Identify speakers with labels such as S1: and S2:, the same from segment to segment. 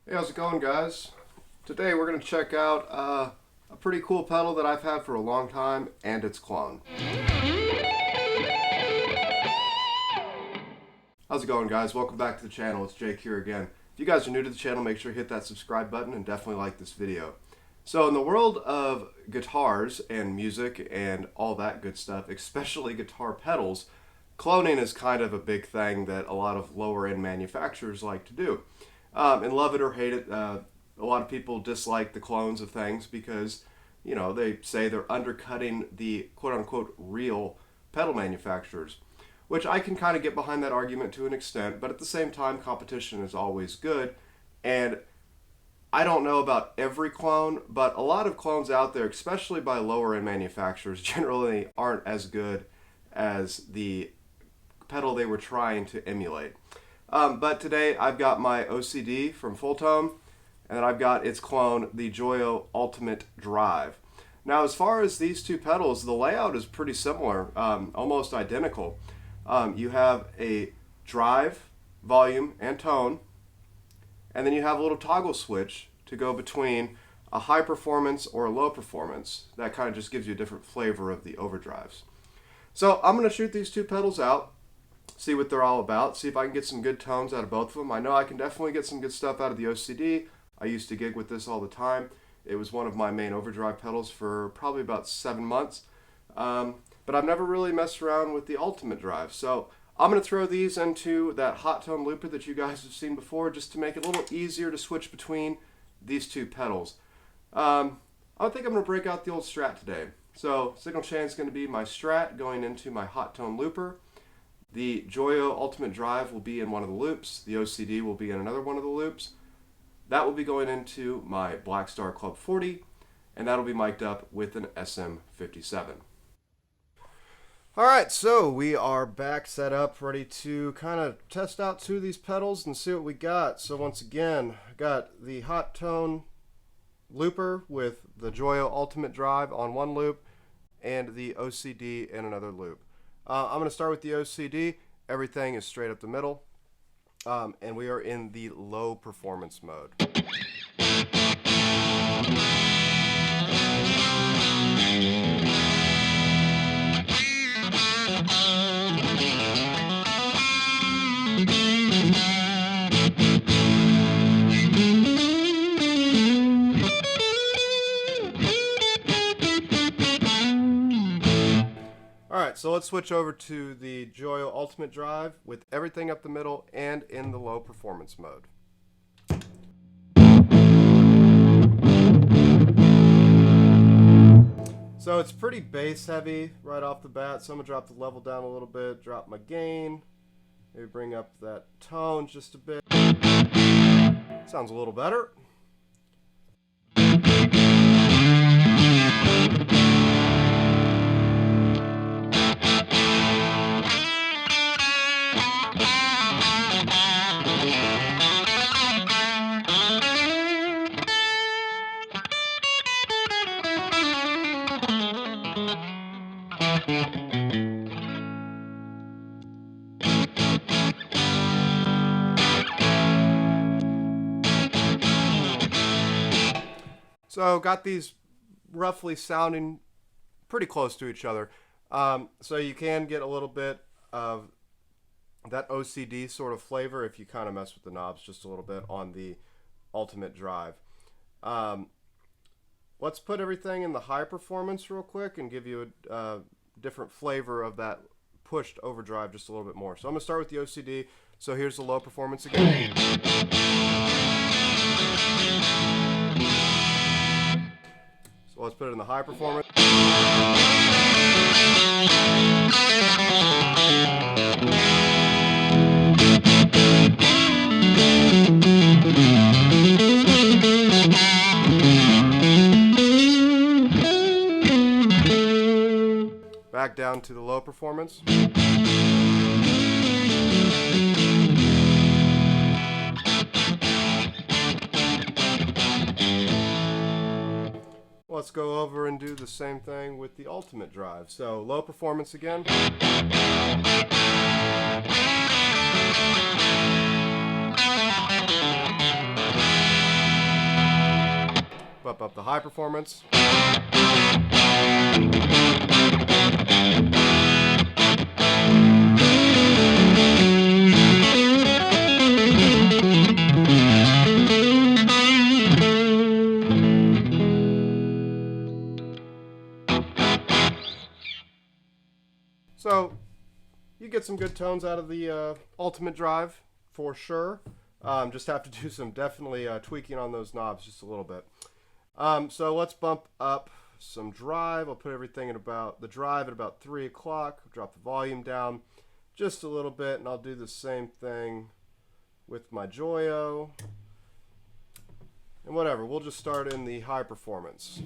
S1: Hey, how's it going, guys? Today we're going to check out a pretty cool pedal that I've had for a long time and its clone. How's it going, guys? Welcome back to the channel. It's Jake here again. If you guys are new to the channel, make sure you hit that subscribe button and definitely like this video. So in the world of guitars and music and all that good stuff, especially guitar pedals, cloning is kind of a big thing that a lot of lower end manufacturers like to do. And love it or hate it, a lot of people dislike the clones of things because, you know, they say they're undercutting the quote-unquote real pedal manufacturers, which I can kind of get behind that argument to an extent, but at the same time, competition is always good. And I don't know about every clone, but a lot of clones out there, especially by lower-end manufacturers, generally aren't as good as the pedal they were trying to emulate. But today I've got my OCD from Fulltone, and then I've got its clone, the Joyo Ultimate Drive. Now, as far as these two pedals, the layout is pretty similar, almost identical. You have a drive, volume, and tone, and then you have a little toggle switch to go between a high performance or a low performance. That kind of just gives you a different flavor of the overdrives. So I'm going to shoot these two pedals out, see what they're all about, see if I can get some good tones out of both of them. I know I can definitely get some good stuff out of the OCD. I used to gig with this all the time. It was one of my main overdrive pedals for probably about 7 months. But I've never really messed around with the Ultimate Drive. So I'm going to throw these into that hot tone looper that you guys have seen before just to make it a little easier to switch between these two pedals. I think I'm going to break out the old Strat today. So signal chain is going to be my Strat going into my hot tone looper. The Joyo Ultimate Drive will be in one of the loops. The OCD will be in another one of the loops. That will be going into my Black Star Club 40, and that'll be mic'd up with an SM57. Alright, so we are back set up, ready to kind of test out two of these pedals and see what we got. So once again, I got the hot tone looper with the Joyo Ultimate Drive on one loop and the OCD in another loop. I'm going to start with the OCD. Everything is straight up the middle, and we are in the low performance mode. Alright, so let's switch over to the Joyo Ultimate Drive with everything up the middle and in the low performance mode. So it's pretty bass heavy right off the bat, so I'm going to drop the level down a little bit, drop my gain, maybe bring up that tone just a bit. Sounds a little better. So got these roughly sounding pretty close to each other. So you can get a little bit of that OCD sort of flavor if you kind of mess with the knobs just a little bit on the Ultimate Drive. Let's put everything in the high performance real quick and give you a different flavor of that pushed overdrive just a little bit more. So I'm going to start with the OCD. So here's the low performance again. So let's put it in the high performance. Back down to the low performance. Let's go over and do the same thing with the Ultimate Drive. So low performance again. bump up the high performance. So you get some good tones out of the Ultimate Drive for sure. Just have to do some definitely tweaking on those knobs just a little bit. So let's bump up some drive. I'll put everything at about the drive at about 3 o'clock. Drop the volume down just a little bit, and I'll do the same thing with my Joyo. And whatever, we'll just start in the high performance.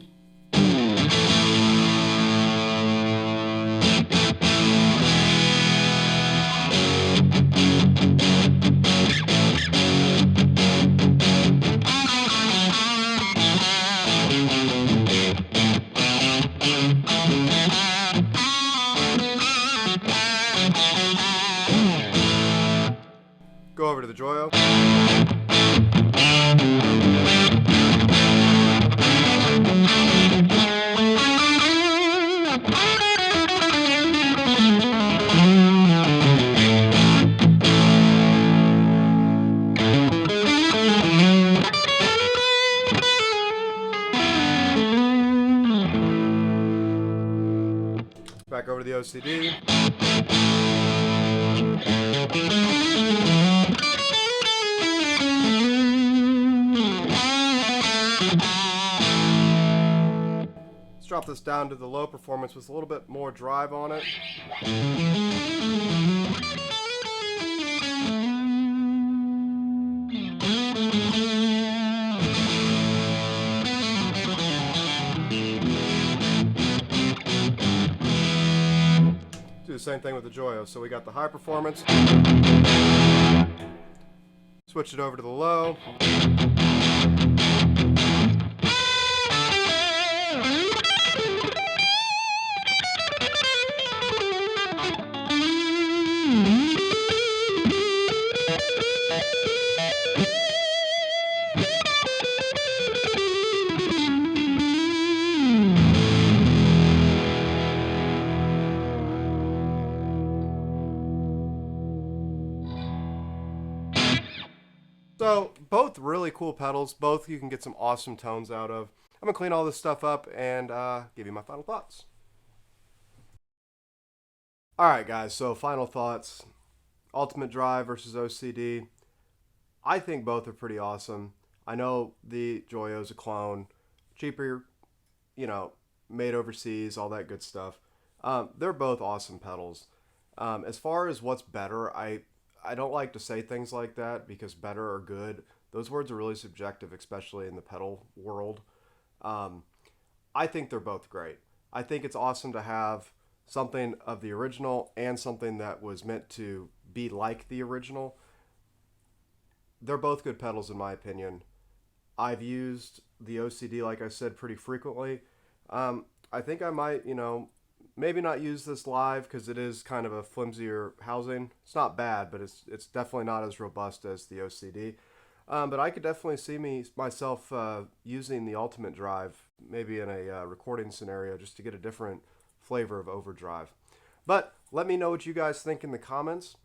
S1: Go over to the Joyo. Back over to the OCD. Let's drop this down to the low performance with a little bit more drive on it. Do the same thing with the Joyo. So we got the high performance. Switch it over to the low. So both really cool pedals, both you can get some awesome tones out of. I'm gonna clean all this stuff up and give you my final thoughts. Alright guys, so final thoughts. Ultimate Drive versus OCD. I think both are pretty awesome. I know the Joyo's a clone, cheaper, you know, made overseas, all that good stuff. They're both awesome pedals. As far as what's better, I don't like to say things like that because better or good, those words are really subjective, especially in the pedal world. I think they're both great. I think it's awesome to have something of the original and something that was meant to be like the original. They're both good pedals in my opinion. I've used the OCD, like I said, pretty frequently. I think I might, maybe not use this live because it is kind of a flimsier housing. It's not bad, but it's definitely not as robust as the OCD. But I could definitely see myself using the Ultimate Drive, maybe in a recording scenario, just to get a different flavor of overdrive. But let me know what you guys think in the comments.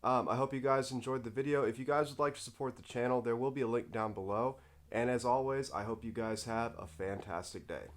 S1: I hope you guys enjoyed the video. If you guys would like to support the channel, there will be a link down below. And as always, I hope you guys have a fantastic day.